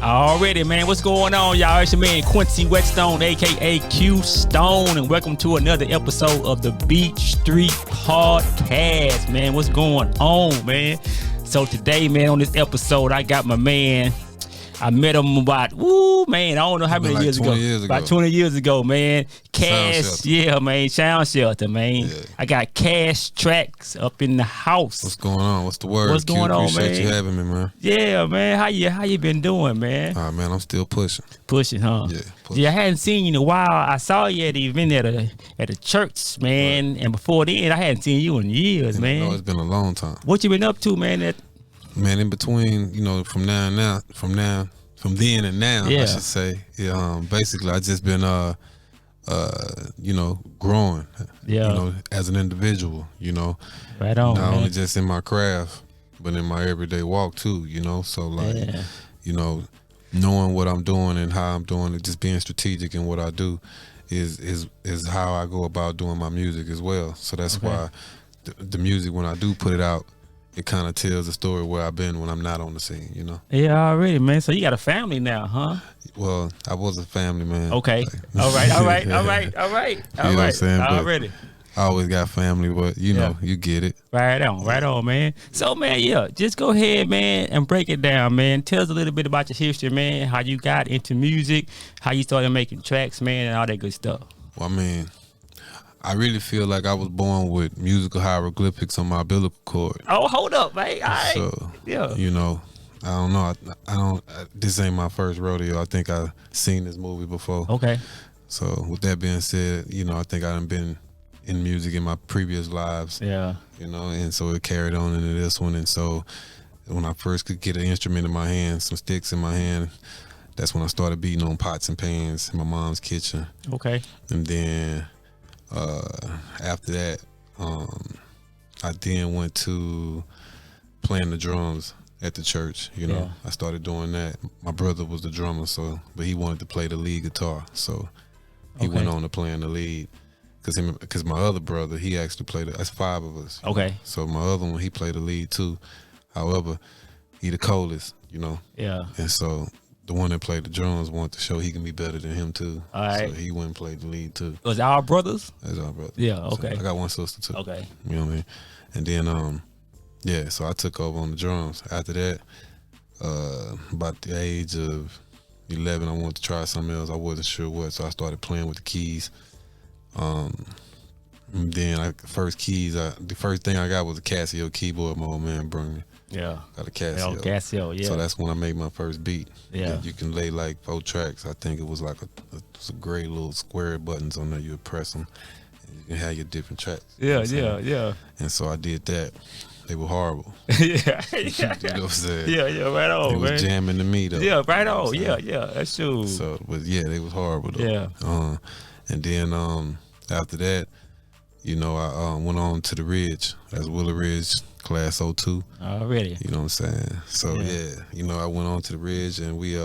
Already, man. What's going on, y'all? It's your man Quincy Whetstone, aka Q Stone, and welcome to another episode of the BeatStreet Podcast, man. What's going on, man? So today, man, on this episode, I got my man. I met him about, I don't know how many years ago. About 20 years ago, man. KASH, yeah, man. Sound Shelter, man. Yeah. I got KASH tracks up in the house. What's going on? What's the word? What's going on, man? Appreciate you having me, man. Yeah, man. How you been doing, man? Man, I'm still pushing. Pushing, huh? Yeah. Pushing. Yeah, I hadn't seen you in a while. I saw you at the event at a church, man. Right. And before then, I hadn't seen you in years, man. No, it's been a long time. What you been up to, man? Man, in between, from then and now, I should say. Yeah, basically, I just been, growing. Yeah. As an individual. Right on. Not only just in my craft, but in my everyday walk too. So knowing what I'm doing and how I'm doing it, just being strategic in what I do, is how I go about doing my music as well. So that's why the music, when I do put it out, it kind of tells the story where I've been when I'm not on the scene, Yeah, already, man. So you got a family now, huh? Well, I was a family man. Okay. All right. You know what I'm saying? Already. I always got family, but you get it. Right on, man. So, man, just go ahead, man, and break it down, man. Tell us a little bit about your history, man, how you got into music, how you started making tracks, man, and all that good stuff. Well, I mean, I really feel like I was born with musical hieroglyphics on my umbilical cord. Oh, hold up, man. All right. So, yeah. I don't know. This ain't my first rodeo. I think I've seen this movie before. Okay. So, with that being said, I think I've been in music in my previous lives. Yeah. And so it carried on into this one. And so when I first could get an instrument in my hand, some sticks in my hand, that's when I started beating on pots and pans in my mom's kitchen. Okay. And then after that, I then went to playing the drums at the church. I started doing that. My brother was the drummer, but he wanted to play the lead guitar, so he went on to playing the lead. Because my other brother, he actually played that's 5 of us. Okay. So my other one, he played the lead too. However, he the coldest, Yeah. And so the one that played the drums wanted to show he can be better than him too. All right. So he went and played the lead too. Was our brothers? That's our brother. Yeah, okay. So I got one sister too. Okay. You know what I mean? And then so I took over on the drums. After that, about the age of 11, I wanted to try something else. I wasn't sure what, so I started playing with the keys. Then the first thing I got was a Casio keyboard my old man brought me. Yeah. Got a Casio. Casio, yeah. So that's when I made my first beat. Yeah. You can lay like 4 tracks. I think it was like a gray little square buttons on there. You would press them and you can have your different tracks. Yeah, yeah. And so I did that. They were horrible. yeah. You know what I'm saying? Yeah, right on, it man. was jamming to me though. Yeah, right on. Yeah, that's true. So, but yeah, they was horrible though. Yeah. And then after that, I went on to the Ridge. That's Willow Ridge, class 02. Already. You know what I'm saying? So I went on to the Ridge, and we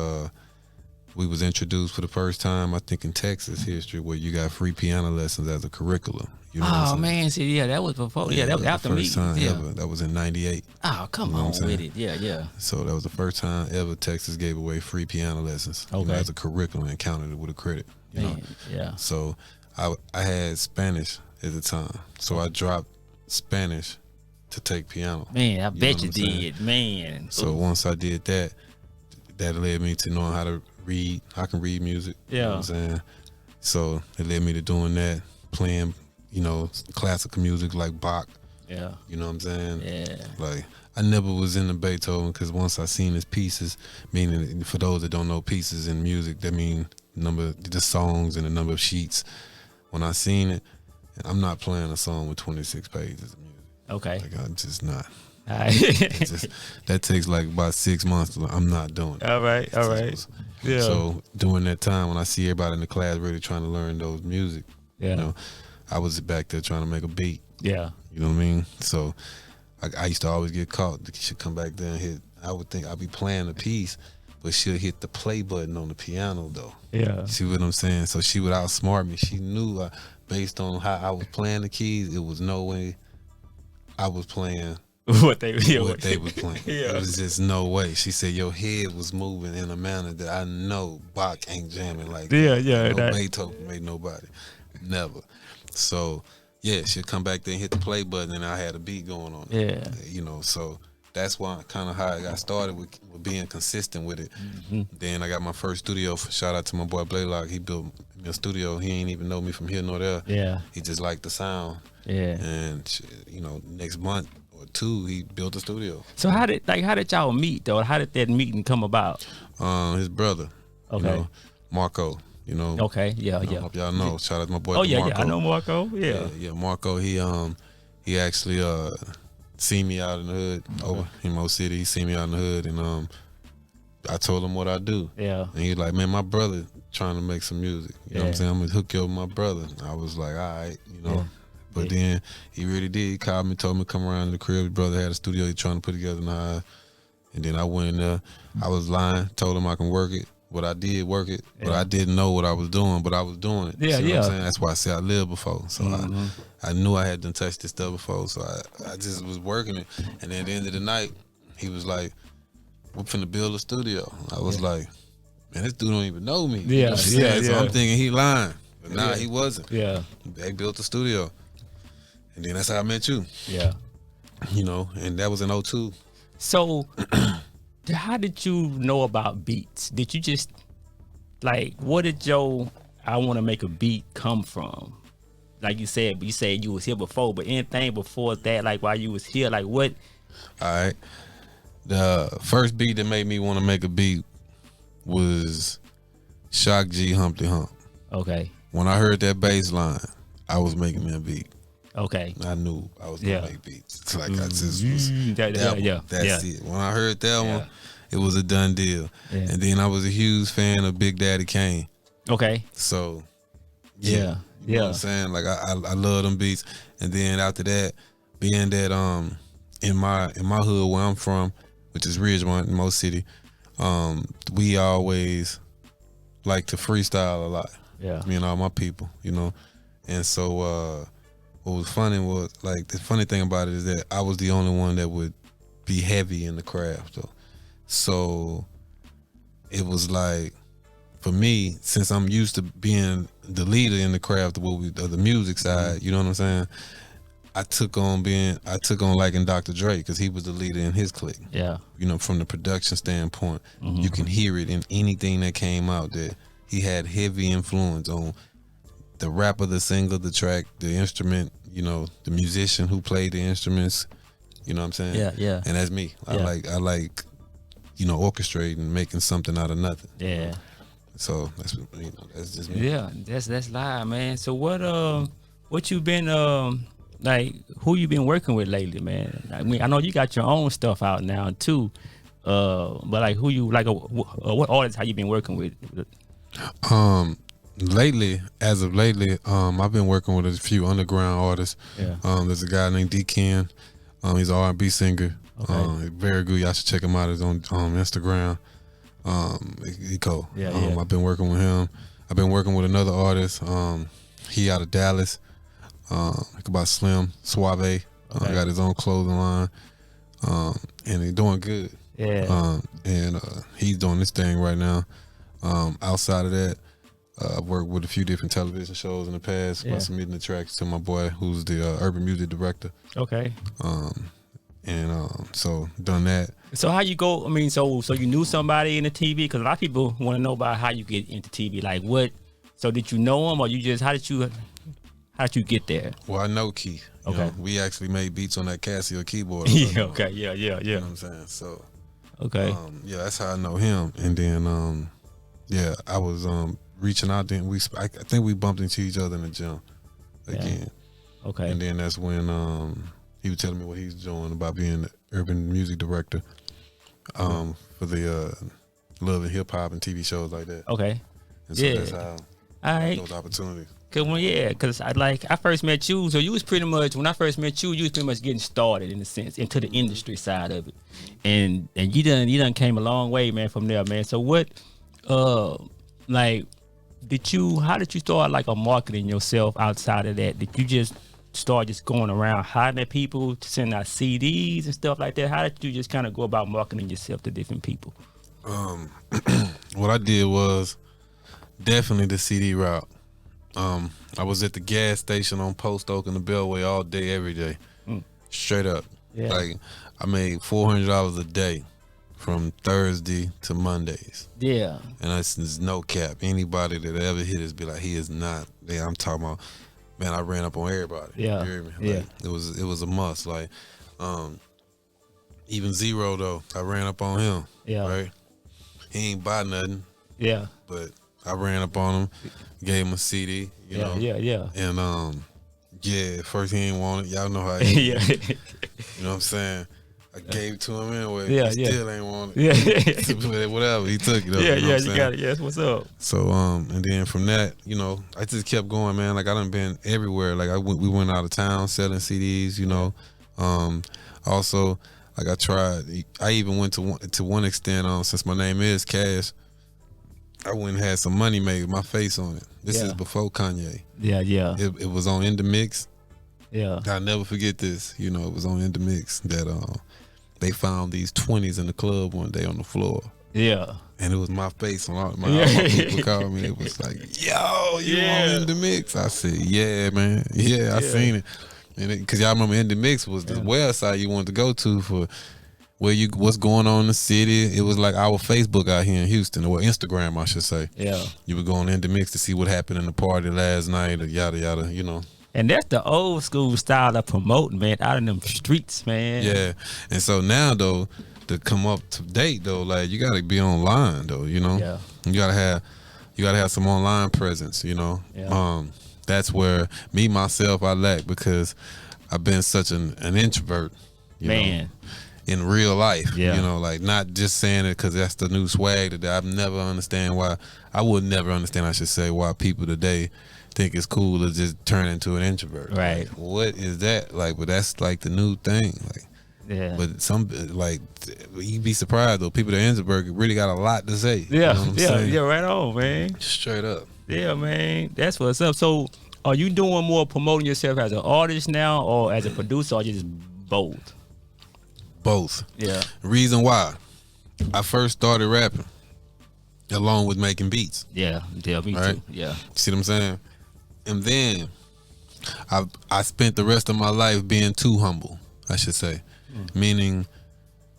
was introduced for the first time, I think, in Texas history, where you got free piano lessons as a curriculum. You know oh man, see, that was before. Yeah, that was after me. First time ever. That was in '98. Oh, come on with it. Yeah. So that was the first time ever Texas gave away free piano lessons. Okay. As a curriculum and counted it with a credit. Yeah. So I had Spanish at the time, so I dropped Spanish to take piano. Man, I bet you did, man. So once I did that, that led me to knowing how to read. I can read music. Yeah. You know what I'm saying? So it led me to doing that, playing, classical music like Bach. Yeah. You know what I'm saying? Yeah. Like, I never was into Beethoven because once I seen his pieces, meaning for those that don't know pieces in music, that mean the songs and the number of sheets. When I seen it, I'm not playing a song with 26 pages of music. Okay. Like, I'm just not. All right. That takes like about 6 months. I'm not doing it. All right. Yeah. So during that time, when I see everybody in the class really trying to learn those music, I was back there trying to make a beat. Yeah. You know what I mean? So I used to always get caught. She'd come back there and hit. I would think I'd be playing a piece, but she'll hit the play button on the piano though. Yeah. See what I'm saying? So she would outsmart me. She knew based on how I was playing the keys, it was no way I was playing what they was playing. Yeah. It was just no way. She said your head was moving in a manner that I know Bach ain't jamming like that. No Beethoven made nobody. Never. So yeah, she'd come back there and hit the play button and I had a beat going on. Yeah. You know, so that's why kind of how I got started with being consistent with it. Mm-hmm. Then I got my first studio. Shout out to my boy Blaylock. He built me a studio. He ain't even know me from here nor there. Yeah. He just liked the sound. Yeah. And you know, next month or two, he built a studio. So how did y'all meet though? How did that meeting come about? His brother. Okay. You know, Marco. You know. Okay. Yeah. I hope y'all know. Shout out to my boy. Oh yeah, Marco. yeah. I know Marco. Yeah. Marco. He actually seen me out in the hood over in Mo City. He seen me out in the hood, and I told him what I do. Yeah. And he's like, man, my brother trying to make some music. You know what I'm saying? I'm gonna hook you up with my brother. I was like, all right, you know. Yeah. But then he really did. He called me, told me to come around to the crib. His brother had a studio he trying to put together in the high. And then I went in there. I was lying, told him I can work it. But I did work it, but I didn't know what I was doing, but I was doing it. Yeah, what I'm saying? That's why I said I lived before. So mm-hmm. I knew I hadn't touched this stuff before, so I just was working it. And then at the end of the night, he was like, we're finna build a studio. I was like, man, this dude don't even know me. Yeah, you know So I'm thinking he lying, but nah, he wasn't. Yeah. They built a studio. And then that's how I met you. Yeah. You know, and that was in 2002. So how did you know about beats? Did you just, like, what did your I want to make a beat come from? Like you said you was here before, but anything before that, like while you was here, like what? All right. The first beat that made me want to make a beat was Shock G Humpty Hump. Okay. When I heard that bass line, I was making me a beat. Okay. I knew I was gonna make beats. It's like I just was that's it. When I heard that one, it was a done deal. Yeah. And then I was a huge fan of Big Daddy Kane. Okay. So you know what I'm saying? Like I love them beats. And then after that, being that in my hood where I'm from, which is Ridgemont in Mo City, we always like to freestyle a lot. Yeah. Me and all my people, you know. And so what was funny was, like, the funny thing about it is that I was the only one that would be heavy in the craft, though. So it was like, for me, since I'm used to being the leader in the craft of the music side, you know what I'm saying? I took on liking Dr. Dre because he was the leader in his clique. Yeah. You know, from the production standpoint, you can hear it in anything that came out that he had heavy influence on the rapper, the singer, the track, the instrument, you know, the musician who played the instruments, you know what I'm saying? Yeah, yeah. And that's me. I like, you know, orchestrating, making something out of nothing. Yeah. So that's just me. Yeah, that's live, man. So what you been like? Who you been working with lately, man? I mean, I know you got your own stuff out now too, but like who you like? What artists have you been working with? As of lately, I've been working with a few underground artists. Yeah. There's a guy named D-Ken. He's an R&B singer. Okay. Very good. Y'all should check him out. He's on Instagram. He cool. Yeah. I've been working with him. I've been working with another artist. He out of Dallas. About Slim Suave. Okay. Got his own clothing line. And he's doing good. Yeah. And he's doing this thing right now. Outside of that, I've worked with a few different television shows in the past by submitting the tracks to my boy, who's the urban music director. Okay. So done that. So how you go? I mean, so you knew somebody in the TV? Because a lot of people want to know about how you get into TV. Like what? So did you know him, or you just how did you get there? Well, I know Keith. You know, we actually made beats on that Casio keyboard. Yeah. Okay. Yeah. You know what I'm saying? So. Okay. That's how I know him. And then I was reaching out. Then I think we bumped into each other in the gym again. Okay. And then that's when he was telling me what he's doing about being the urban music director for the Love and Hip Hop and TV shows like that. Okay. And so that's how I got those opportunities. Cause I first met you, so you was pretty much when I first met you was pretty much getting started in a sense into the industry side of it, and you done came a long way, man, from there, man. So what, how did you start like marketing yourself outside of that? Did you just start just going around hiding at people to send out CDs and stuff like that? How did you just kind of go about marketing yourself to different people? What I did was definitely the CD route. I was at the gas station on Post Oak and the Beltway all day, every day, straight up. Yeah. Like I made $400 a day from Thursday to Mondays. Yeah. And that's no cap. Anybody that ever hit us be like, he is not. Yeah, I'm talking about, man, I ran up on everybody. Yeah. You hear me? Like, Yeah. It was a must. Like, even Zero though, I ran up on him. Yeah. Right? He ain't buy nothing. Yeah. But I ran up on him, gave him a CD, you know. Yeah. And yeah, first he ain't want it. Y'all know how he Yeah. You know what I'm saying? I gave it to him anyway. Yeah, He yeah. still ain't want it. Yeah. But whatever, he took it. Though, Yeah, you know yeah, what I'm you saying? got it. Yes, what's up? So and then from that, you know, I just kept going, man. Like I done been everywhere. Like we went out of town selling CDs, you know. Also, like I even went to one extent, since my name is KASH, I went and had some money made with my face on it. This is before Kanye. Yeah. It was on In The Mix. Yeah. I'll never forget this. You know, it was on In The Mix that they found these 20s in the club one day on the floor. Yeah. And it was my face on all my people called me. It was like, yo, you on In The Mix? I said, yeah, man. Yeah, I seen it. And because y'all remember In The Mix was the website you wanted to go to for what's going on in the city. It was like our Facebook out here in Houston, or Instagram, I should say. Yeah. You would go on In The Mix to see what happened in the party last night, or yada yada, you know. And that's the old school style of promoting, man, out in them streets, man. Yeah. And so now though, to come up to date though, like you gotta be online though, you know. Yeah. You gotta have some online presence, you know. Yeah. That's where myself I lack, because I've been such an introvert, you Man. know, in real life. Yeah. You know, like not just saying it because that's the new swag today. I would never understand, I should say, why people today think it's cool to just turn into an introvert. Right. Like, what is that? Like, but that's like the new thing. Like, Yeah. but some, like, you'd be surprised though. People that are introvert really got a lot to say. Yeah. You know what I'm saying? Yeah, right on, man. Straight up. Yeah, man. That's what's up. So are you doing more promoting yourself as an artist now, or as a producer, or just both? Both. Yeah. Reason why I first started rapping along with making beats. Yeah. Yeah, me Right. too. Yeah. See what I'm saying? And then I spent the rest of my life being too humble, I should say. Meaning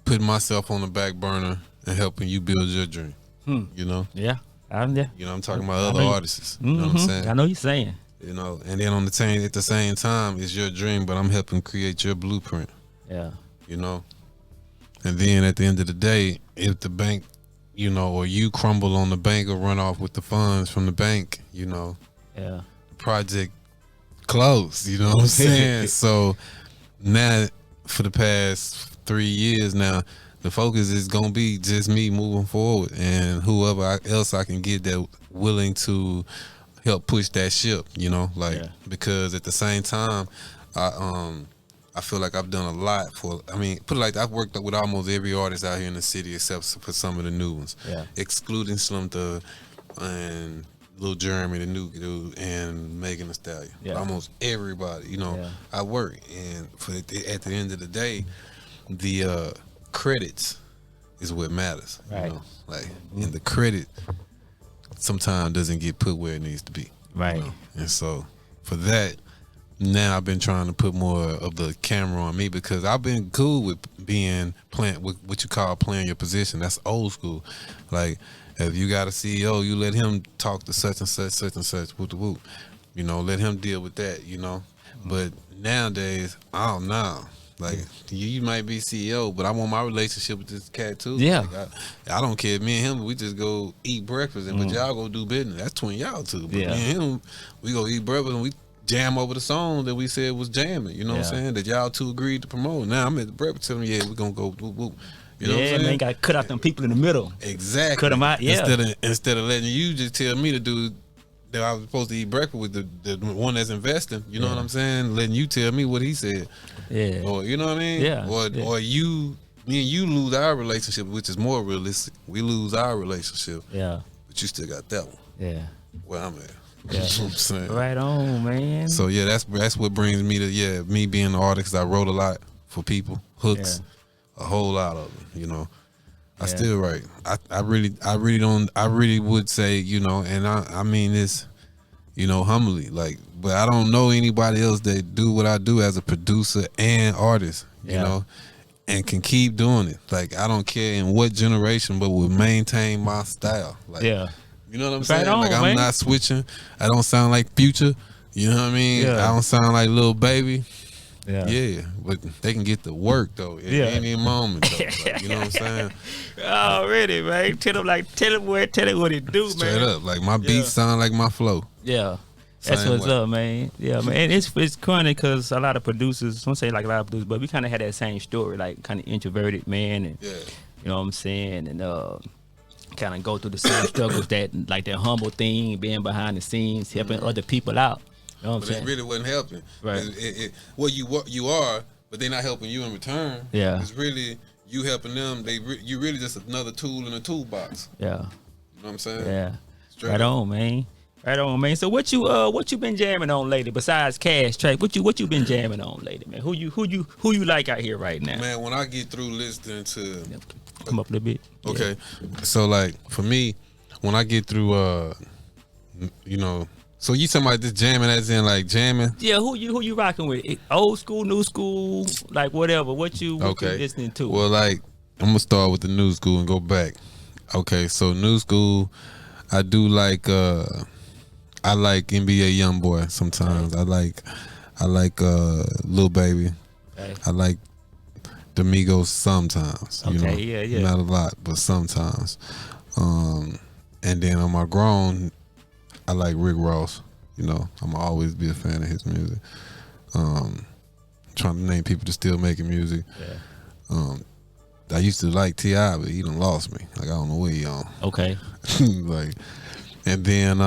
putting myself on the back burner and helping you build your dream. You know? Yeah. I'm there. You know, I'm talking about other artists. You know what I'm saying? I know you're saying. You know, and then at the same time, it's your dream, but I'm helping create your blueprint. Yeah. You know? And then at the end of the day, if the bank, you know, or you crumble on the bank or run off with the funds from the bank, you know, Yeah. project closed, you know what I'm saying? So now for the past 3 years now, the focus is gonna be just me moving forward, and whoever else I can get that willing to help push that ship, you know, like because at the same time, I feel like I've done a lot for. I mean, put it like that, I've worked with almost every artist out here in the city except for some of the new ones, excluding Slim Thug and Lil Jeremy, the new dude, and Megan Thee Stallion. Almost everybody, you know, I work, and at the end of the day, the credits is what matters. Right. You know? Like, and the credit sometimes doesn't get put where it needs to be. Right. You know? And so for that, now I've been trying to put more of the camera on me, because I've been cool with what you call playing your position. That's old school. Like, if you got a CEO, you let him talk to such and such, whoop the whoop. You know, let him deal with that, you know. But nowadays, I don't know. Like, you might be CEO, but I want my relationship with this cat too. Yeah. Like, I don't care. Me and him, we just go eat breakfast, but y'all go do business. That's between y'all two. But me and him, we go eat breakfast and we jam over the song that we said was jamming. You know what I'm saying? That y'all two agreed to promote. Now I'm at the breakfast telling them, we're going to go whoop, whoop. You know what I'm saying? Man, got to cut out them people in the middle. Exactly. Cut them out, Instead of letting you just tell me to do that I was supposed to eat breakfast with the one that's investing. You know what I'm saying? Letting you tell me what he said. Yeah. Or, you know what I mean? Yeah. Or me and you lose our relationship, which is more realistic. We lose our relationship. Yeah. But you still got that one. Yeah. Where I'm at. You know what I'm saying? Right on, man. So yeah, that's what brings me to me being an artist. I wrote a lot for people, hooks, a whole lot of them. You know, I still write. I really would say, you know, and I mean this, you know, humbly, like, but I don't know anybody else that do what I do as a producer and artist. You know. And can keep doing it. Like, I don't care in what generation, but will maintain my style. Like, you know what I'm saying? On, like, I'm man. not switching. I don't sound like Future. You know what I mean? I don't sound like Lil Baby. But they can get the work though at any moment though. Like, you know what I'm saying? Already, man. Tell them what it do, Straight man. Straight up, like my beats sound like my flow. Yeah. That's what's up, man. Yeah, man. And it's funny because a lot of producers, I don't say like a lot of producers, but we kind of had that same story, like kind of introverted, man. And, you know what I'm saying? And kind of go through the same struggles that humble thing, being behind the scenes, helping other people out. You know what I'm saying? It really wasn't helping. Right. Well, you are, but they're not helping you in return. Yeah. It's really you helping them. You really just another tool in a toolbox. Yeah. You know what I'm saying? Yeah. Straight right up. on, man. Right on, man. So what you been jamming on lately besides KASH track? What you been jamming on lately, man? Who you like out here right now? Man, when I get through listening to come up a little bit. Okay. So like for me, when I get through you know, so you talking about this jamming as in like jamming? Yeah, who you rocking with? Old school, new school, like whatever. What you listening to? Well, like I'm gonna start with the new school and go back. Okay, so new school, I do like I like NBA YoungBoy sometimes. Right. I like Lil Baby. Right. I like the Migos sometimes. You know? Not a lot, but sometimes. And then on my grown, I like Rick Ross. You know, I'm always be a fan of his music. Trying to name people that's still making music. Yeah. I used to like T.I., but he done lost me. Like I don't know where he on. Okay. Like, and then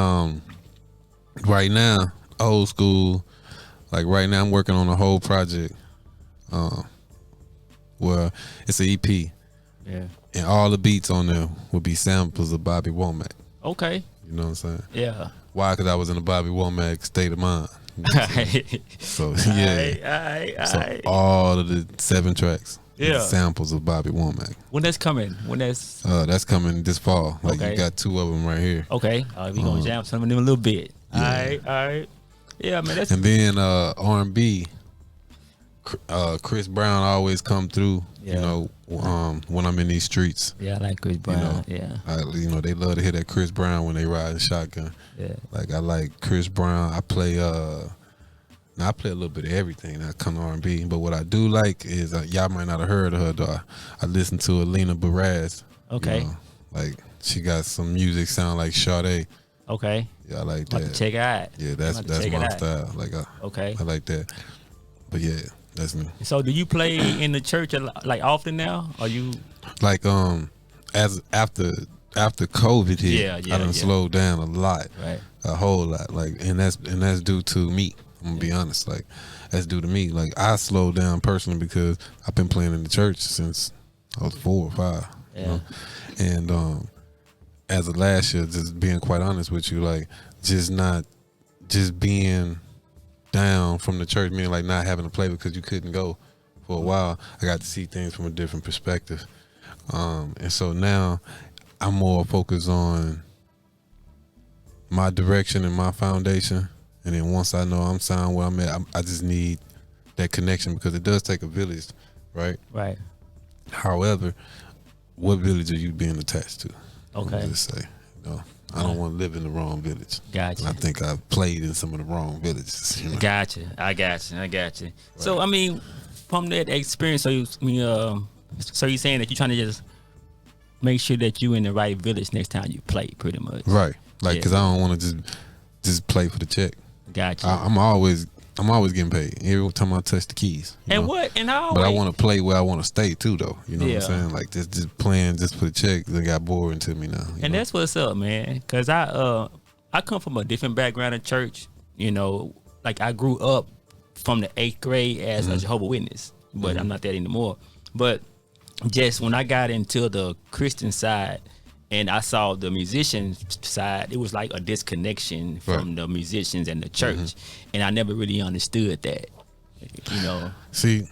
right now, old school. Like right now, I'm working on a whole project. Where it's an EP. Yeah. And all the beats on there will be samples of Bobby Womack. Okay. You know what I'm saying? Yeah. Why? Because I was in a Bobby Womack state of mind. You know so yeah. So all of the 7 tracks. Yeah. Samples of Bobby Womack. When that's coming? That's coming this fall. Like you got 2 of them right here. Okay. We gonna jam some of them a little bit. Yeah. All right. Yeah, man. And then R&B. Chris Brown always come through. You know, when I'm in these streets. Yeah, I like Chris Brown. You know, they love to hear that Chris Brown when they ride a shotgun. Yeah. Like I like Chris Brown. I play now I play a little bit of everything that come to R&B, but what I do like is y'all might not have heard of her though. I listen to Alina Baraz. Okay. You know, like she got some music sound like Sade. Okay. Yeah, I like that. Check it out. Yeah, that's my style. Like I like that. But yeah, that's me. So do you play in the church like often now? Are you like as after COVID hit? I done slowed down a lot. Right. A whole lot. Like and that's due to me. I'm gonna be honest, like that's due to me. Like I slowed down personally because I've been playing in the church since I was 4 or 5. Yeah. You know? And as of last year, just being quite honest with you, like just being down from the church, meaning like not having to play because you couldn't go for a while. I got to see things from a different perspective, and so now I'm more focused on my direction and my foundation. And then once I know I'm sound where I'm at, I just need that connection because it does take a village, right? Right. However, what village are you being attached to? Okay. Just say, I don't want to live in the wrong village. Gotcha. And I think I've played in some of the wrong villages. You know? Gotcha. I got you. Right. So I mean, from that experience, so you're saying that you're trying to just make sure that you in the right village next time you play, pretty much. Right. Like, because I don't want to just play for the check. Gotcha. I'm always getting paid every time I touch the keys. And what? And I always, but I want to play where I want to stay too, though. You know what I'm saying? Like just playing just for the check, that got boring to me now. And that's what's up, man. Cause I come from a different background in church. You know, like I grew up from the 8th grade as a Jehovah's Witness, but I'm not that anymore. But just when I got into the Christian side, and I saw the musician side. It was like a disconnection from the musicians and the church, and I never really understood that. You know. See,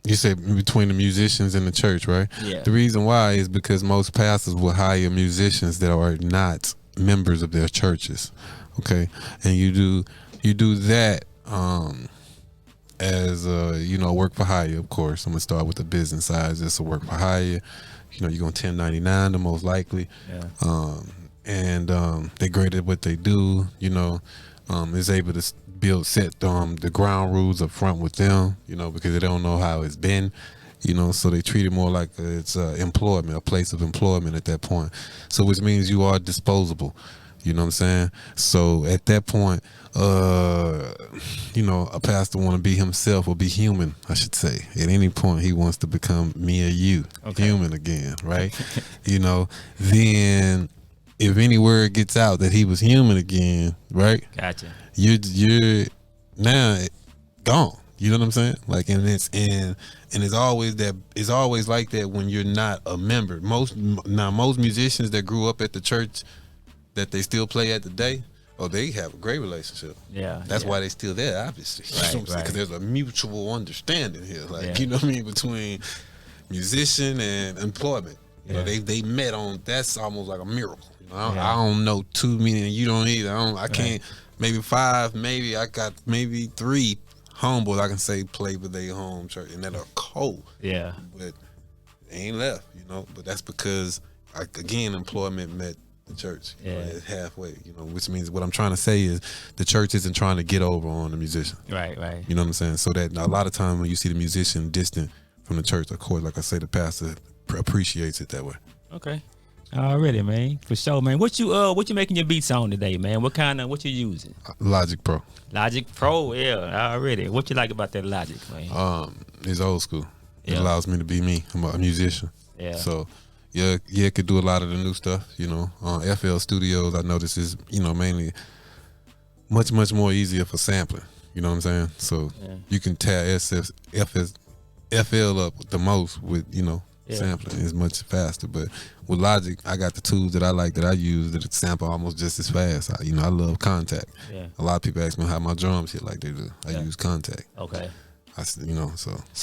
you said between the musicians and the church, right? Yeah. The reason why is because most pastors will hire musicians that are not members of their churches. Okay, and you do that as work for hire. Of course, I'm gonna start with the business side. It's a work for hire. You know, you're gonna 1099 the most likely. Yeah. And they're great at what they do. You know, is able to set the ground rules up front with them. You know, because they don't know how it's been. You know, so they treat it more like it's employment, a place of employment at that point. So which means you are disposable. You know what I'm saying? So at that point, a pastor want to be himself or be human, I should say. At any point, he wants to become me or you, human again, right? Then if any word gets out that he was human again, right? Gotcha. You're now gone. You know what I'm saying? Like, and it's always that. It's always like that when you're not a member. Most musicians that grew up at the church that they still play at today, they have a great relationship. Yeah, that's why they still there, obviously. Right, because there's a mutual understanding here, like you know what I mean, between musician and employment. You know, they met on. That's almost like a miracle. You know, I don't know too many, and you don't either. I can't. Maybe 5. Maybe I got 3 homeboys I can say play for their home church, and that are cold. Yeah, but they ain't left. You know, but that's because employment met the church, halfway, which means what I'm trying to say is the church isn't trying to get over on the musician. Right. You know what I'm saying? So that a lot of times when you see the musician distant from the church, of course, like I say, the pastor appreciates it that way. Okay. Already, man. For sure, man. What you making your beats on today, man? What you using? Logic Pro. Logic Pro, yeah, already. What you like about that Logic, man? It's old school. It allows me to be me. I'm a musician. Yeah. So it could do a lot of the new stuff, FL Studios, I notice is, mainly much, much more easier for sampling. You know what I'm saying? So you can tear FL up the most with, sampling is much faster. But with Logic, I got the tools that I like that I use that sample almost just as fast. I love Contact. Yeah. A lot of people ask me how my drums hit like they do. I use Contact. Okay. So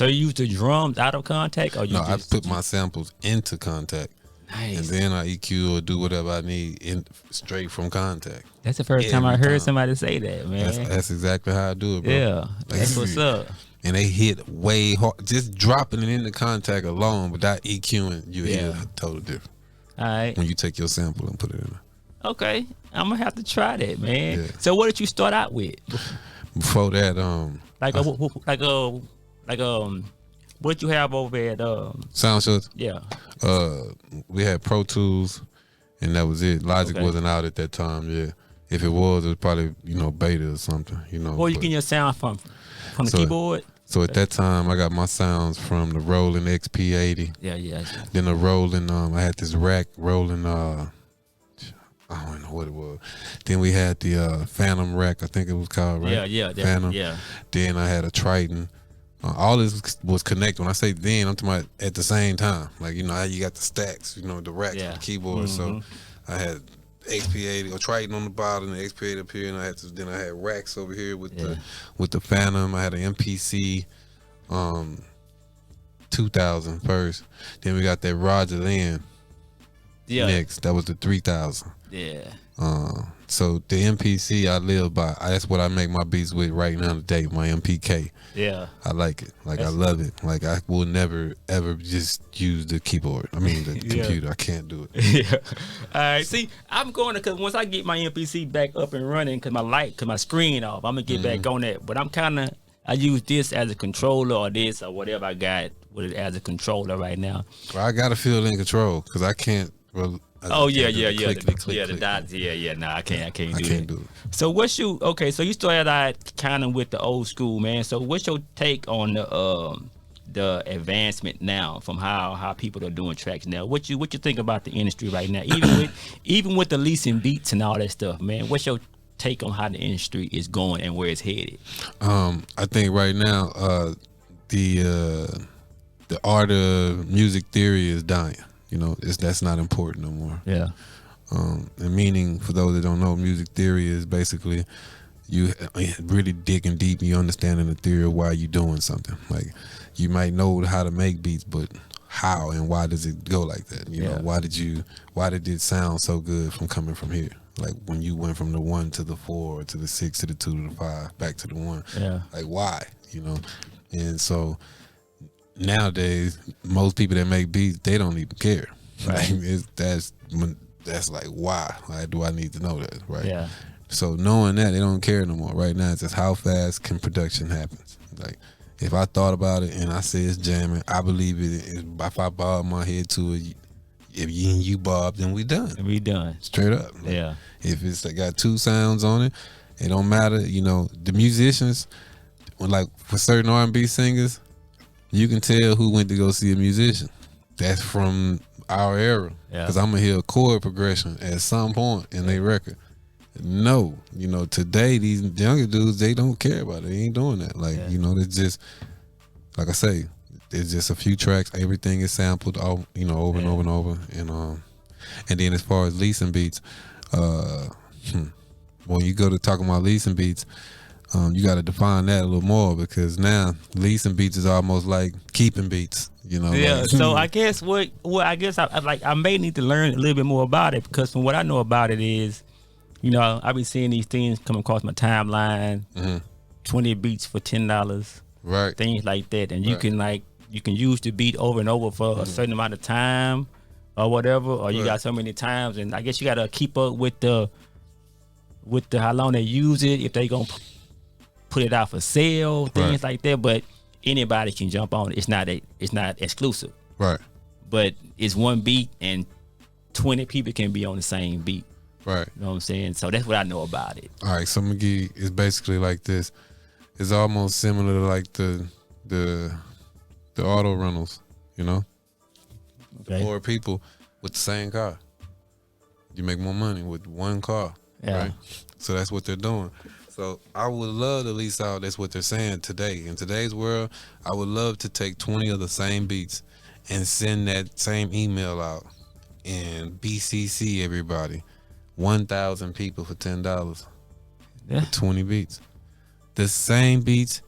you use the drums out of Contact, or I put my samples into Contact. Nice. And then I EQ or do whatever I need straight from Contact. That's the first time I heard somebody say that, man. That's exactly how I do it, bro. Yeah, that's what's up. And they hit way hard. Just dropping it into Contact alone without EQing, you hear totally different. All right. When you take your sample and put it in there. Okay, I'm gonna have to try that, man. Yeah. So what did you start out with? Before that, what you have over at SoundShots? Yeah. We had Pro Tools, and that was it. Logic wasn't out at that time. Yeah. If it was probably beta or something. Where you getting your sound from the keyboard? So at that time, I got my sounds from the Roland XP80. Yeah. Then the Roland, I had this rack Roland. I don't know what it was. Then we had the Phantom rack, I think it was called, right? Yeah, Phantom. Yeah. Then I had a Triton. All this was connected. When I say then, I'm talking about at the same time. Like, how you got the stacks, the racks on the keyboard. So I had XP80 or Triton on the bottom, the XP80 up here, and I had racks over here with the Phantom. I had an MPC 2000 first. Then we got that Roger Lynn next. That was the 3000. Yeah. So the MPC I live by. That's what I make my beats with right now today, my MPK. Yeah. I like it. Like, I love it. Like, I will never, ever just use the keyboard. I mean, the computer. I can't do it. Yeah. All right. See, I'm going to, because once I get my MPC back up and running, because my screen off, I'm going to get back on that. But I use this as a controller or this or whatever I got with it as a controller right now. Well, I got to feel in control because I can't. Well, the dots. No, I can't do it. So so you started out kind of with the old school, man. So what's your take on the advancement now from how people are doing tracks now? What you think about the industry right now? Even with the leasing beats and all that stuff, man. What's your take on how the industry is going and where it's headed? I think right now the art of music theory is dying. You know, that's not important no more. Yeah. And meaning, for those that don't know, music theory is basically you really digging deep. You understanding the theory of why you're doing something. Like, you might know how to make beats, but how and why does it go like that? You know, why did it sound so good from coming from here? Like when you went from the 1 to the 4 to the 6 to the 2 to the 5 back to the 1. Yeah. Like, why? You know, and so nowadays most people that make beats, they don't even care. Right. Like, that's like, why? Like, do I need to know that? Right. Yeah. So knowing that, they don't care no more. Right now, it's just how fast can production happen. Like, if I thought about it and I say it's jamming, I believe it. If I bob my head to it, if you bob, then we done. We done. Straight up. Like, if it's got 2 sounds on it, it don't matter. You know, the musicians, like for certain R&B singers, you can tell who went to go see a musician. That's from our era. Because I'm going to hear a chord progression at some point in their record. No, you know, today these younger dudes, they don't care about it. They ain't doing that. Like, you know, it's just, like I say, it's just a few tracks. Everything is sampled, all, you know, over and over and over. And then as far as leasing beats, when you go to talking about leasing beats, you got to define that a little more, because now leasing beats is almost like keeping beats. You know. Yeah. Like, so I guess I may need to learn a little bit more about it, because from what I know about it is, you know, I've been seeing these things come across my timeline, 20 beats for $10, right? Things like that, and you can use the beat over and over for a certain amount of time, or whatever, or you got so many times, and I guess you got to keep up with the how long they use it, if they gonna put it out for sale, things like that. But anybody can jump on it. It's not exclusive, right? But it's one beat, and 20 people can be on the same beat. Right. You know what I'm saying? So that's what I know about it. All right, so I'm gonna give you, it's basically like this. It's almost similar to like the auto rentals, you know? Okay. 4 people with the same car. You make more money with one car. Yeah. Right? So that's what they're doing. So I would love to lease out, that's what they're saying today. In today's world, I would love to take 20 of the same beats and send that same email out and BCC everybody. 1,000 people for $10 for 20 beats. The same beats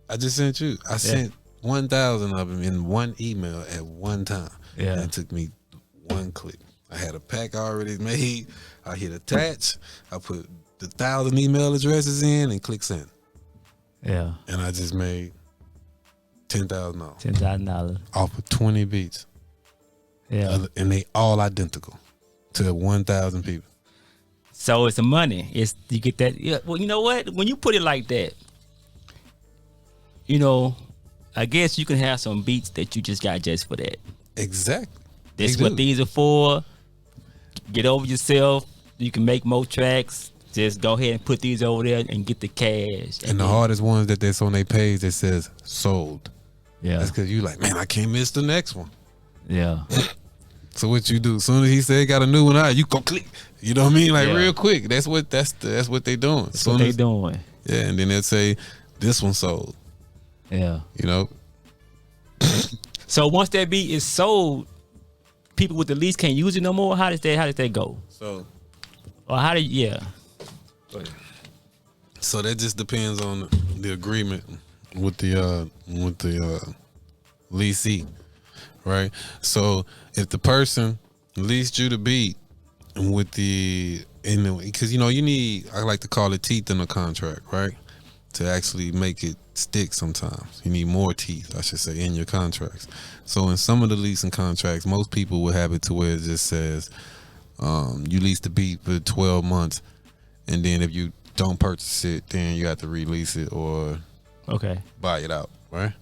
I just sent you. I sent 1,000 of them in one email at one time. Yeah. And it took me one click. I had a pack already made. I hit attach. I put the 1,000 email addresses in and click send. Yeah. And I just made $10,000. $10,000 off of 20 beats. Yeah. And they all identical to 1,000 people. So it's the money. You get that. Yeah. Well, you know what? When you put it like that, you know, I guess you can have some beats that you just got just for that. Exactly. That's what these are for. Get over yourself. You can make more tracks. Just go ahead and put these over there and get the cash. And the hardest ones that's on their page that says sold. Yeah. That's because you like, man, I can't miss the next one. Yeah. So what you do? As soon as he said got a new one out, you go click. You know what I mean? Like real quick. That's what they doing. That's what they doing. Yeah, and then they'll say this one sold. Yeah. You know. So once that beat is sold, people with the lease can't use it no more. How does that go? So, or how do So that just depends on the agreement with the leasee, right? So if the person leased you the beat with because you know you need, I like to call it teeth in the contract, right? To actually make it stick sometimes. You need more teeth, I should say, in your contracts. So in some of the leasing contracts, most people will have it to where it just says you lease the beat for 12 months, and then if you don't purchase it, then you have to release it or buy it out, right?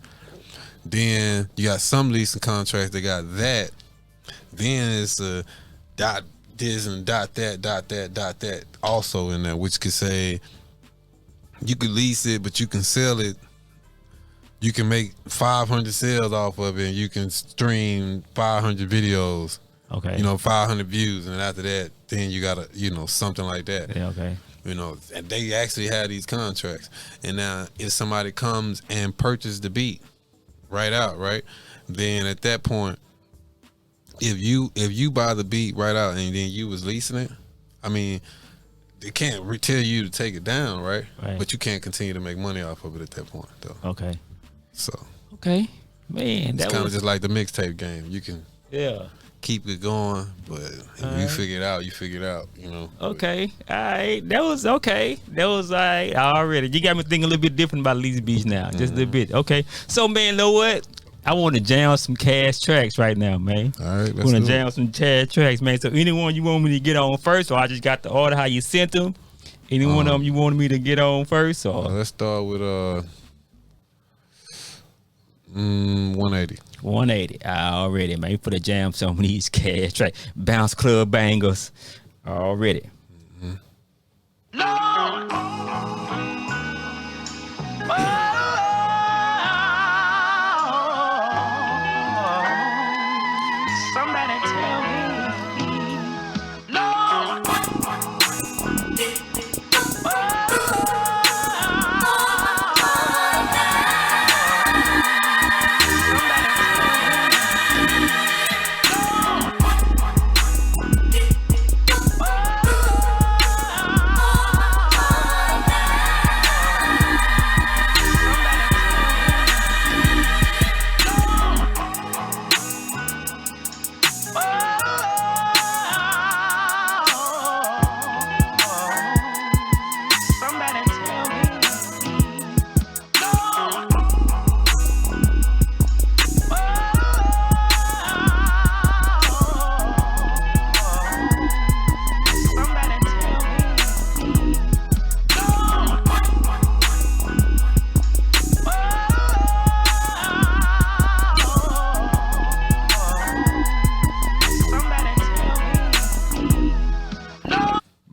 Then you got some leasing contracts that got that. Then it's a dot this and dot that also in there, which could say you could lease it, but you can sell it. You can make 500 sales off of it, and you can stream 500 videos. Okay. You know, 500 views, and after that, then you gotta, something like that. Yeah. Okay. You know, and they actually have these contracts. And now, if somebody comes and purchases the beat right, then at that point, if you buy the beat right out and then you was leasing it, I mean, they can't tell you to take it down, right? But you can't continue to make money off of it at that point, though. Okay. So. Okay, man. It's kind of just like the mixtape game. You can keep it going, but if you figure it out, you figure it out, you know. Okay, all right. That was okay. That was all right already. You got me thinking a little bit different about Lee's Beach now, just a little bit. Okay, so man, you know what? I want to jam some KASH tracks right now, man. All right, let's want to jam some KASH tracks, man. So anyone you want me to get on first, or I just got the order how you sent them? Any one of them you wanted me to get on first, or let's start with 180. 180 already, man. For the jam some of these KASH tracks, bounce club bangers already. Somebody tell me, Lord.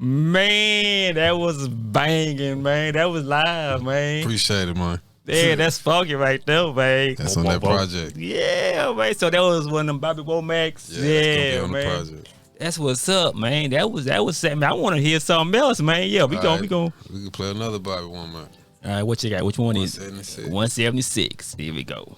Man, that was banging, man. That was live, man. Appreciate it, man. Yeah, that's funky right there, man. That's on that project. Yeah, man. So that was one of them Bobby Womack's. Yeah, on man. the project. That's what's up, man. That was something. I want to hear something else, man. Yeah, we going. We can play another Bobby Womack. All right, what you got? Which one is it? 176. 176. Here we go.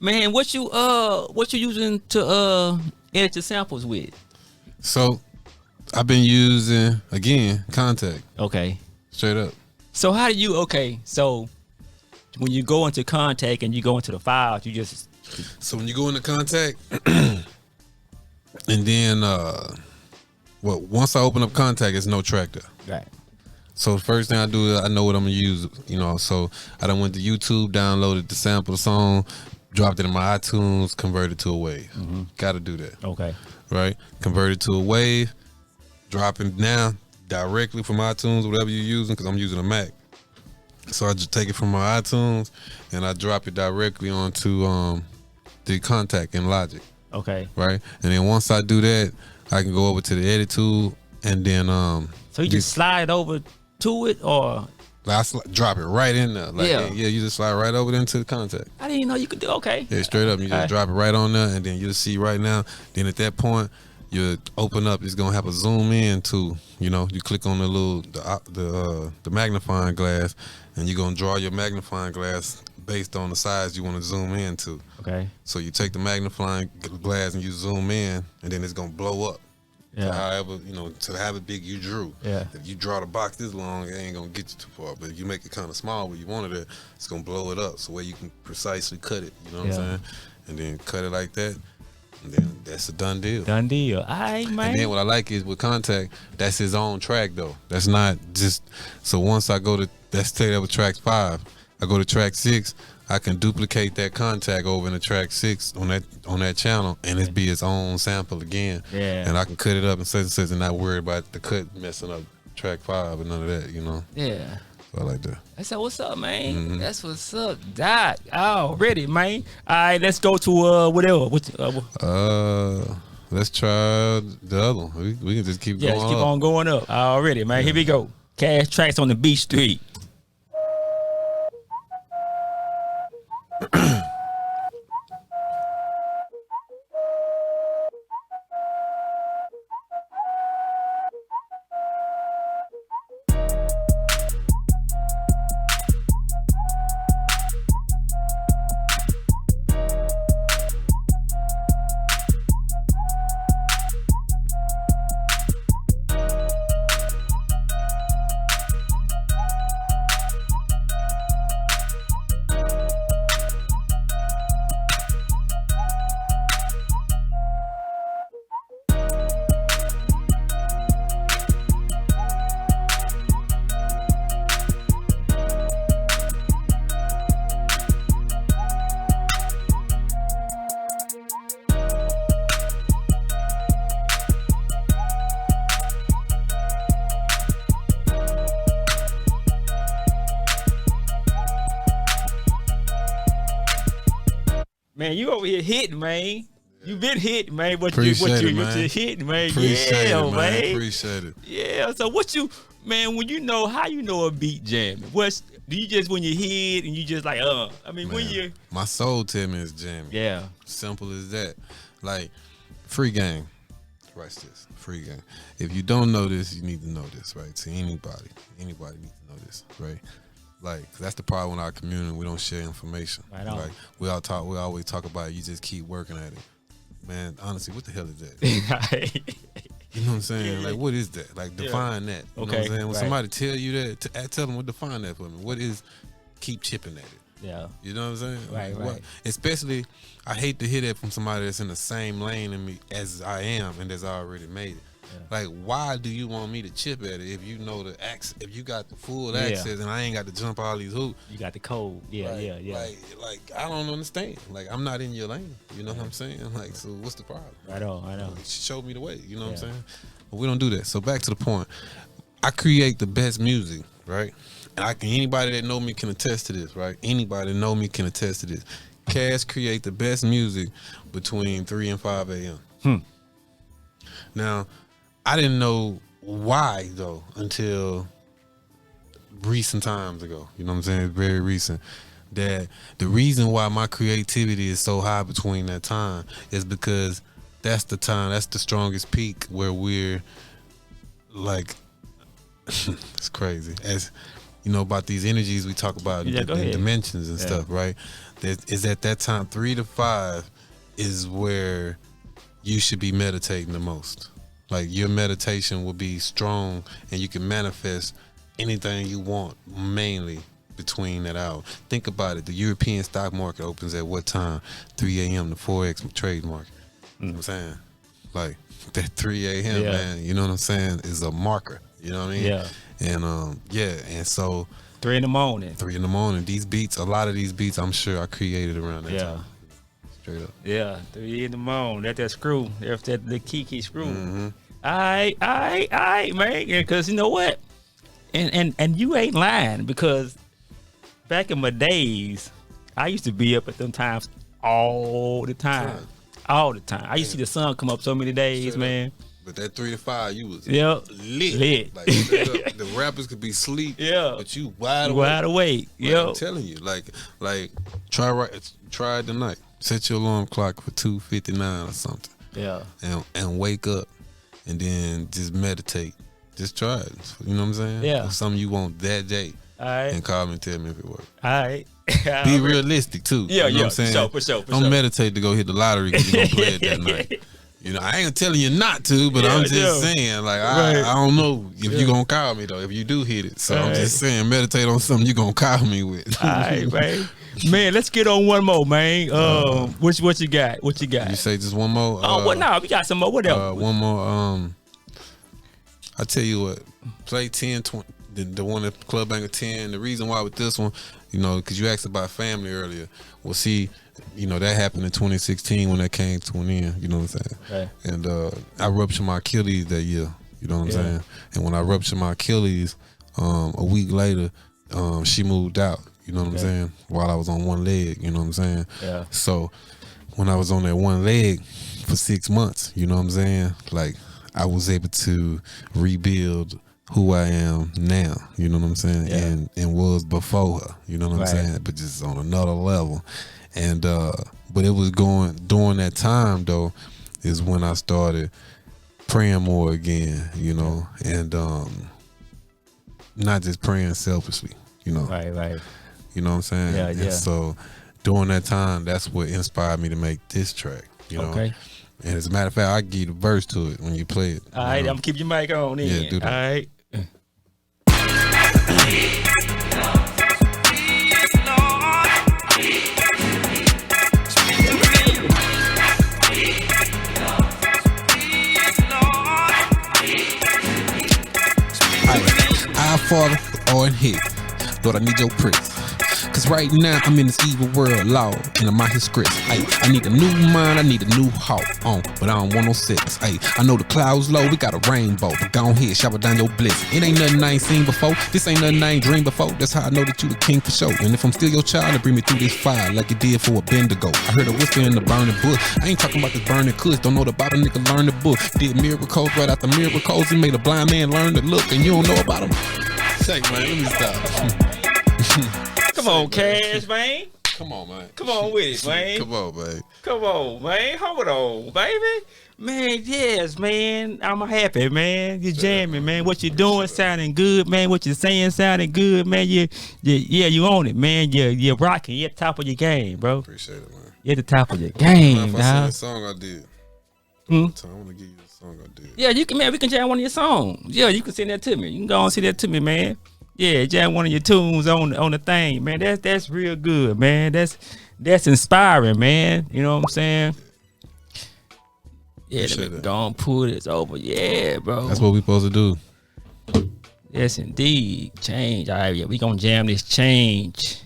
Man, what you using to edit your samples with? So I've been using again Contact. Okay. Straight up. So how do you so when you go into Contact and you go into the files, you just So when you go into Contact and then once I open up Contact, it's no track there. Right. So the first thing I do is I know what I'm gonna use, you know. So I done went to YouTube, downloaded the sample of the song, dropped it in my iTunes, converted to a wave. Got to do that. Okay. Right? Converted to a wave, dropping now directly from iTunes, whatever you're using, because I'm using a Mac. So I just take it from my iTunes and I drop it directly onto the Contact in Logic. Okay. Right? And then once I do that, I can go over to the edit tool and then so you just slide over to it, or I drop it right in there. Like, yeah, you just slide right over into the Contact. I didn't know you could do. Okay. Yeah, straight up. You just drop it right on there, and then you'll see right now. Then at that point, you open up. It's gonna have a zoom in too. You know, you click on the little the magnifying glass, and you're gonna draw your magnifying glass based on the size you want to zoom in to. Okay. So you take the magnifying glass and you zoom in, and then it's gonna blow up. So however, to have it big, you drew. Yeah. If you draw the box this long, it ain't gonna get you too far. But if you make it kind of small where you wanted it, it's gonna blow it up. So where you can precisely cut it. You know what I'm saying? And then cut it like that. And then that's a done deal. Done deal. All right, man. And then what I like is with Contact, that's his own track though. That's not just. So once I go to, let's say that was track 5, I go to track 6. I can duplicate that Contact over in the track 6 on that channel, and it be its own sample again. Yeah. And I can cut it up and such and not worry about the cut messing up track 5 and none of that, Yeah. So I like that. I said, what's up, man? That's what's up, Doc. Already, man. All right, let's go to whatever. Let's try the other one. We can just keep going. Let's keep on going up. Already, man. Here we go. KASH tracks on the BeatStreet. Man, you over here hitting, man. You been hitting, man. What you hitting, man? Appreciate it, man. Man. Appreciate it. Yeah. So man, when how you know a beat jamming? Do you just when you hit and you just like, I mean, when you. My soul tell me it's jamming. Yeah. Simple as that. Like, free game. Watch this. Free game. If you don't know this, you need to know this, right? To anybody needs to know this, right? Like, 'cause that's the problem with our community. We don't share information. Right on. Like, we always talk about it. You just keep working at it. Man, honestly, what the hell is that? You know what I'm saying? Like, what is that? Like, define that. You know what I'm saying? When somebody tell you that, tell them, define that for me. What is keep chipping at it? Yeah. You know what I'm saying? Right. Especially, I hate to hear that from somebody that's in the same lane as I am and that's already made it. Yeah. Like, why do you want me to chip at it if you know if you got the full access and I ain't got to jump all these hoops? You got the code. Yeah. Like I don't understand. Like, I'm not in your lane. You know what I'm saying? Like, so what's the problem? I know. Show me the way. You know what I'm saying? But we don't do that. So back to the point. I create the best music, right? And anybody that know me can attest to this, right? Anybody that know me can attest to this. KASH create the best music between 3 and 5 a.m. Now, I didn't know why, though, until recent times ago. You know what I'm saying? It's very recent. That the reason why my creativity is so high between that time is because that's the time, that's the strongest peak where we're like, it's crazy. As you know, about these energies we talk about, the dimensions and stuff, right? That is at that time, 3 to 5 is where you should be meditating the most. Like, your meditation will be strong and you can manifest anything you want, mainly between that hour. Think about it. The European stock market opens at what time? 3 a.m. the Forex trade market. You know what I'm saying? Like, that 3 a.m., man, you know what I'm saying, is a marker. You know what I mean? Yeah. And, and so. 3 in the morning. 3 in the morning. These beats, a lot of these beats, I'm sure I created around that time. Straight up. Yeah, 3 in the morning. That screw. That's the Kiki screw. Mm-hmm. All right, man. Because you know what? And you ain't lying, because back in my days, I used to be up at them times all the time. All the time. I used to see the sun come up so many days, man. But that 3 to 5, you was lit. Like, the rappers could be asleep, but you wide awake. Like, I'm telling you, like try it tonight. Set your alarm clock for 2:59 or something. Yeah. And wake up, and then just meditate. Just try it. You know what I'm saying? Yeah. Or something you want that day. All right. And call me and tell me if it works. All right. Be realistic too. Yeah, you know what I'm saying? For sure. Don't meditate to go hit the lottery because you're gonna play it that night. You know, I ain't telling you not to, but I'm just saying, like, I don't know if you gonna call me though. If you do hit it, so I'm just saying, meditate on something you gonna call me with. All right, man. Let's get on one more, man. What you got? What you got? You say just one more? What? No, we got some more. What else? One more. I tell you what, play 10, 20, the one at Club Banger 10. The reason why with this one, you know, because you asked about family earlier. Well, see, you know, that happened in 2016 when that came to an end. You know what I'm saying? Okay. And I ruptured my Achilles that year. You know what I'm saying? And when I ruptured my Achilles, a week later, she moved out. You know what I'm saying? While I was on one leg. You know what I'm saying? Yeah. So when I was on that one leg for 6 months, you know what I'm saying? Like, I was able to rebuild who I am now, you know what I'm saying, and was before her, you know what I'm saying, but just on another level. And but it was going during that time though, is when I started praying more again, you know, and not just praying selfishly, you know. Right. You know what I'm saying? Yeah. And so during that time, that's what inspired me to make this track, you know. Okay. And as a matter of fact, I give you the verse to it when you play it. All right, I'm gonna keep your mic on then. Yeah, do that. All right. Our Father, all in heaven, Lord, I need your praise. Cause right now I'm in this evil world, Lord, and I'm out here scripts. I need a new mind, I need a new heart, but I don't want no sex. I know the clouds low, we got a rainbow, but go ahead, shower down your bliss. It ain't nothing I ain't seen before, this ain't nothing I ain't dreamed before. That's how I know that you the king for sure. And if I'm still your child, then bring me through this fire like you did for a Bendigo. I heard a whisper in the burning bush. I ain't talking about this burning kush, don't know the Bible, nigga learn the book. Did miracles right after miracles, he made a blind man learn to look, and you don't know about him. Say, man, let me stop. Come on, KASH, man. Come on, man. Come on with it, man. Come on, man. Come on, man. Hold on, baby. Man, yes, man. I'm happy, man. You're jamming, man. What you're doing sounding good, man. What you're saying sounding good, man. You own it, man. You're rocking. You're at the top of your game, bro. Appreciate it, man. You're at the top of your game, If I dog. that song I did. I want to give you the song I did. Yeah, you can, man. We can jam one of your songs. Yeah, you can send that to me. You can go and send that to me, man. Yeah, jam one of your tunes on the thing, man. That's real good, man. That's inspiring, man. You know what I'm saying? Yeah, let me go and pull this over. Yeah, bro. That's what we supposed to do. Yes, indeed. Change. All right, yeah, we gonna jam this change.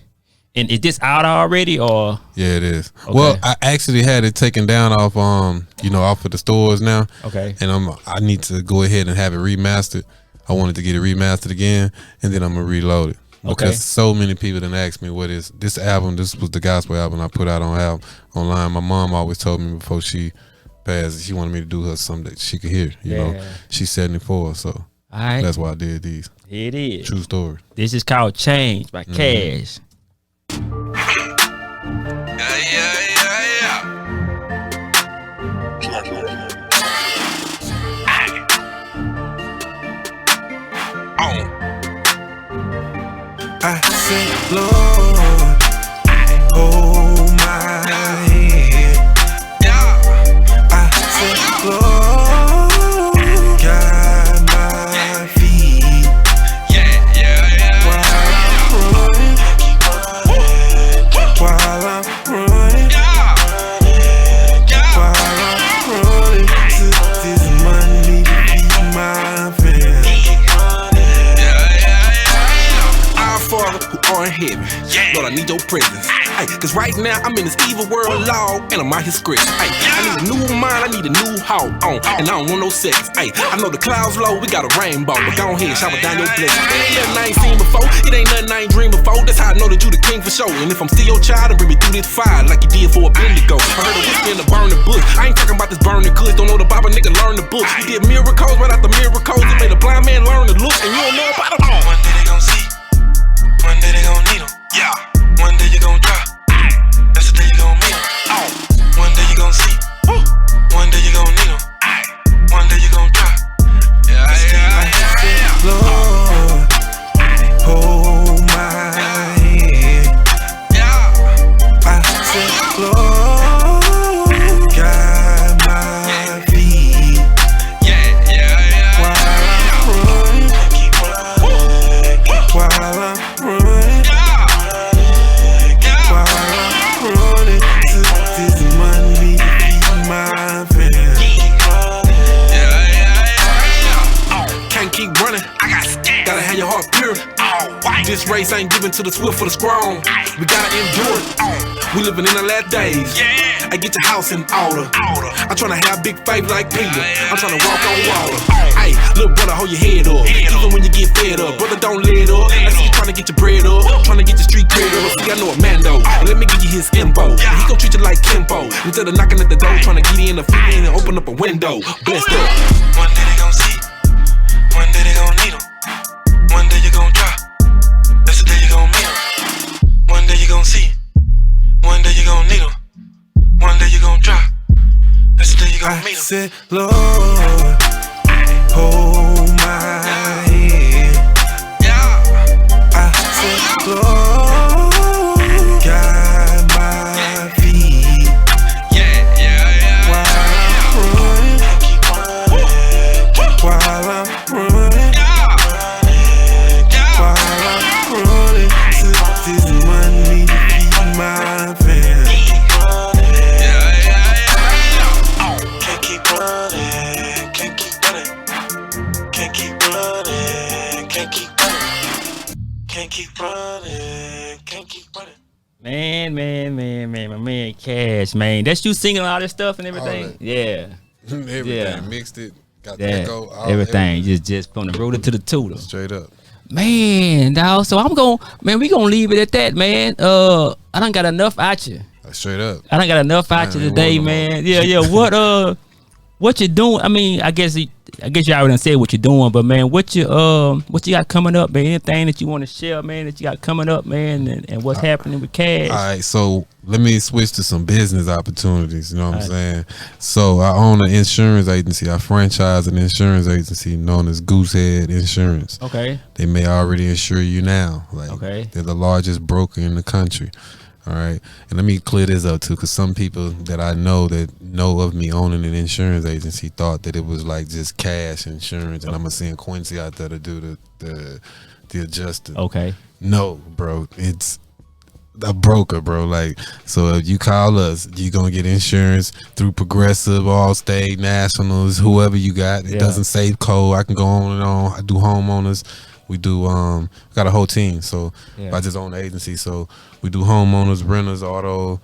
And is this out already or? Yeah, it is. Okay. Well, I actually had it taken down off off of the stores now. Okay. And I need to go ahead and have it remastered. I wanted to get it remastered again, and then I'm gonna reload it. Because so many people done asked me what is this album. This was the gospel album I put out online. My mom always told me before she passed, she wanted me to do her something that she could hear. You know, she's 74, so that's why I did these. Here it is. True story. This is called Change by KASH. I said, Lord, hold my hand. I said, Lord, guide my feet. While I'm running, to this money to feed my family. Father who art in heaven, Lord, I need your presence. Cause right now I'm in this evil world, Lord, and I'm out here scripts. I need a new mind, I need a new heart, and I don't want no sex. I know the clouds low, we got a rainbow, but go ahead, shower down your blessings. It ain't nothing I ain't seen before, it ain't nothing I ain't dreamed before. That's how I know that you the king for sure. And if I'm still your child, then bring me through this fire like you did for a Bendigo. I heard a whisper in the burning bush. I ain't talking about this burning kush, don't know the Bible, nigga learn the book. He did miracles right after miracles, he made a blind man learn to look, and you don't know about him. One day they gon' see. One day they gon' need them. Yeah. One day you gon' drop. That's the day you gon' meet them. One day you gon' see. One day you gon' need them. One day you gon' drop. Lord, hold my hand. I said, Lord, guide my feet. this race ain't given to the swift or the strong. We gotta endure it. We living in the last days. I get your house in order. I'm tryna have big faith like Peter. I'm tryna walk on water. Hey, little brother, hold your head up. Even when you get fed up, brother, don't let up. I see you tryna get your bread up, tryna get your street cred up. See, I know a Mando. Let me give you his info. He gon' treat you like Kimbo. Instead of knocking at the door, tryna get in the feet and open up a window. Blessed up. One day they gon' see. One day they gon' need 'em. One day you gon' drop. That's the day you gon' meet 'em. One day you gon' see. One day you gon' need 'em. One day you gon' drop. That's the day you gon' meet 'em. I said, Lord, hold my hand. I said, Lord, guide my feet. While I'm running, while I'm running, this money to feed my family. Can't keep running, can't keep running, can't keep running, can't keep running, can't keep running, can't keep running. Man, my man KASH, man. That's you singing all this stuff and everything? All that. Yeah. Everything. Yeah. Mixed it. Got the Yeah. echo. Everything. Just from the rotor to the tutor. Straight up. Man, dog. So we gonna leave it at that, man. I done got enough out you. Straight up. I done got enough out you Man, today, one man. Yeah. What you doing? I mean, I guess you already done said what you're doing, but man, what you got coming up, man? Anything that you want to share, man, that you got coming up, man, and what's happening with KASH? All right, so let me switch to some business opportunities. You know what I'm saying? So I own an insurance agency. I franchise an insurance agency known as Goosehead Insurance. Okay. They may already insure you now. Like, Okay. they're the largest broker in the country. All right, and let me clear this up too, because some people that I know that know of me owning an insurance agency thought that it was like just KASH insurance, and I'm gonna send Quincy out there to do the adjuster. Okay. No, bro, it's a broker, bro. Like, so if you call us, you're gonna get insurance through Progressive, Allstate, Nationals, whoever you got. It doesn't say code. I can go on and on. I do homeowners. We do got a whole team. So I just own the agency. So we do homeowners, renters, auto,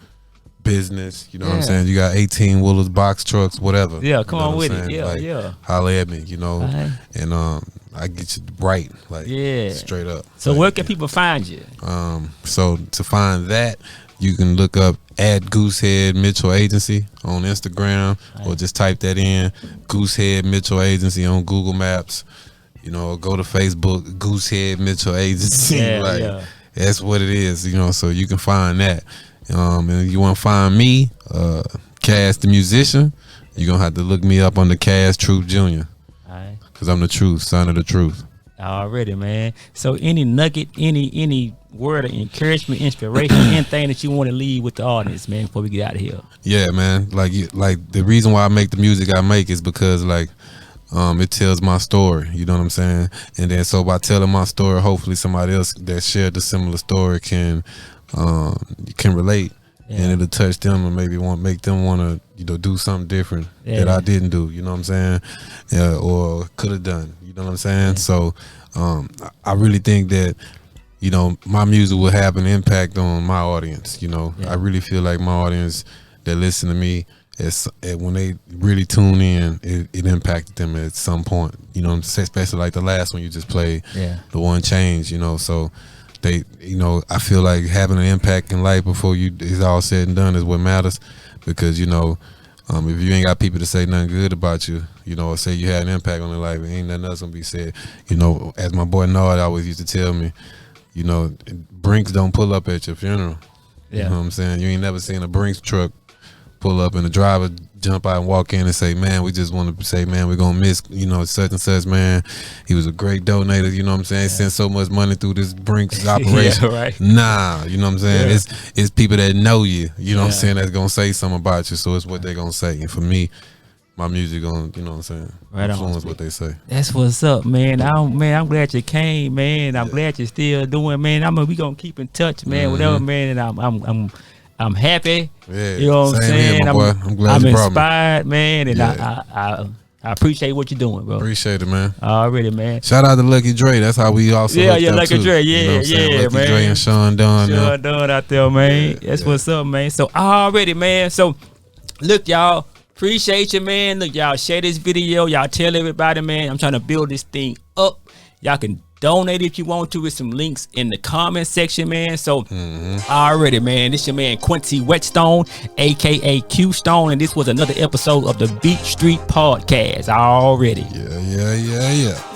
business. You know what I'm saying? You got 18 wheelers, box trucks, whatever. Yeah, come on with it. saying? Yeah, like, yeah. Holler at me, you know. Right. And I get you right, like straight up. So like, where can people find you? So to find that, you can look up at Goosehead Mitchell Agency on Instagram, or just type that in, Goosehead Mitchell Agency on Google Maps. You know, go to Facebook, Goosehead Mitchell Agency. That's what it is. You know, so you can find that. And you want to find me, KASH the musician, you're gonna have to look me up on the KASH Truth Jr. Alright. Cause I'm the truth, son of the truth. Already, man. So any nugget, any word of encouragement, inspiration, anything that you want to leave with the audience, man, before we get out of here. Yeah, man. Like the reason why I make the music I make is because it tells my story, you know what I'm saying? And then so by telling my story, hopefully somebody else that shared the similar story can relate, and it'll touch them and maybe make them want to, you know, do something different that I didn't do, you know what I'm saying? Or could have done, you know what I'm saying? So I really think that, you know, my music will have an impact on my audience, you know. I really feel like my audience that listen to me, when they really tune in, it impacted them at some point, you know, especially like the last one you just played, the one Change, you know. So they, you know, I feel like having an impact in life before it's all said and done is what matters, because, you know, if you ain't got people to say nothing good about you, you know, or say you had an impact on their life, ain't nothing else gonna be said. You know, as my boy Nard always used to tell me, you know, Brinks don't pull up at your funeral. You know what I'm saying? You ain't never seen a Brinks truck pull up and the driver jump out and walk in and say, man, we just want to say, man, we're gonna miss, you know, such and such, man. He was a great donator, you know what I'm saying? Sent so much money through this Brinks operation. Right. Nah, you know what I'm saying? It's people that know you know what I'm saying, that's gonna say something about you, so it's what they gonna say. And for me, my music gonna, you know what I'm saying, influence what they say. That's what's up, man. I'm glad you came, man. I'm glad you're still doing, man. We gonna keep in touch, man. Whatever, man. And I'm happy. Yeah, you know what I'm saying? Here, my boy. I'm glad I'm you brought inspired, man, and I appreciate what you're doing, bro. Appreciate it, man. Already, man. Shout out to Lucky Dre. That's how we also hooked up Lucky too. Dre. You know what I'm saying? Lucky man. Dre and Sean Dunn. Sean Dunn out there, man. That's what's up, man. So already, man. So look, y'all. Appreciate you, man. Look, y'all share this video. Y'all tell everybody, man. I'm trying to build this thing up. Y'all can donate if you want to with some links in the comment section, man. So already, man, this your man Quincy Whetstone, aka Q Stone, and this was another episode of the BeatStreet Podcast. Already. Yeah.